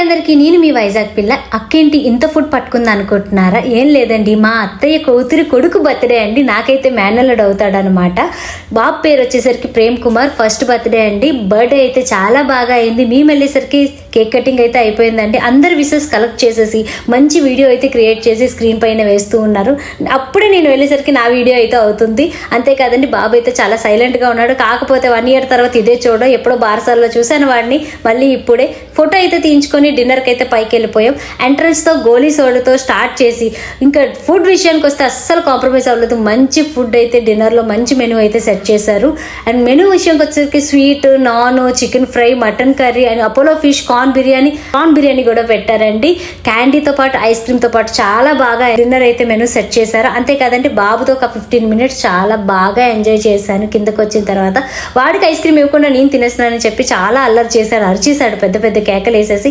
అందరికీ నేను మీ వైజాగ్ పిల్ల. అక్కేంటి ఇంత ఫుడ్ పట్టుకుంది అనుకుంటున్నారా? ఏం లేదండి, మా అత్తయ్య కూతురి కొడుకు బర్త్డే అండి. నాకైతే మేనల్లుడు అవుతాడనమాట. బాబు పేరు వచ్చేసరికి ప్రేమ్ కుమార్. ఫస్ట్ బర్త్డే అండి. బర్త్డే అయితే చాలా బాగా అయింది. మేము వెళ్ళేసరికి కేక్ కటింగ్ అయితే అయిపోయిందండి. అందరు విషెస్ కలెక్ట్ చేసేసి మంచి వీడియో అయితే క్రియేట్ చేసి స్క్రీన్ పైన వేస్తూ ఉన్నారు. అప్పుడే నేను వెళ్ళేసరికి నా వీడియో అయితే అవుతుంది. అంతేకాదండి, బాబు అయితే చాలా సైలెంట్గా ఉన్నాడు. కాకపోతే 1 year తర్వాత ఇదే చూడడం, ఎప్పుడో బారసాల్లో చూశాను వాడిని. మళ్ళీ ఇప్పుడే ఫోటో అయితే తీయించుకొని డిన్నర్కి అయితే పైకి వెళ్ళిపోయాం. ఎంట్రన్స్తో గోలీ సోడాతో స్టార్ట్ చేసి ఇంకా ఫుడ్ విషయానికి వస్తే అస్సలు కాంప్రమైజ్ అవ్వలేదు. మంచి ఫుడ్ అయితే డిన్నర్లో మంచి మెనూ అయితే సెట్ చేశారు. అండ్ మెనూ విషయానికి వచ్చేసరికి sweet, non, chicken fry, mutton curry and Apollo fish, corn biryani కూడా పెట్టారండి. క్యాండీతో పాటు ఐస్ క్రీమ్తో పాటు చాలా బాగా డిన్నర్ అయితే మెనూ సెట్ చేశారు. అంతేకాదండి, బాబుతో ఒక 15 minutes చాలా బాగా ఎంజాయ్ చేశాను. కిందకు వచ్చిన తర్వాత వాడికి ఐస్ క్రీమ్ ఇవ్వకుండా నేను తినేస్తున్నానని చెప్పి చాలా అల్లరి చేశాడు, అరిచేశాడు పెద్ద పెద్ద కేకలు వేసేసి.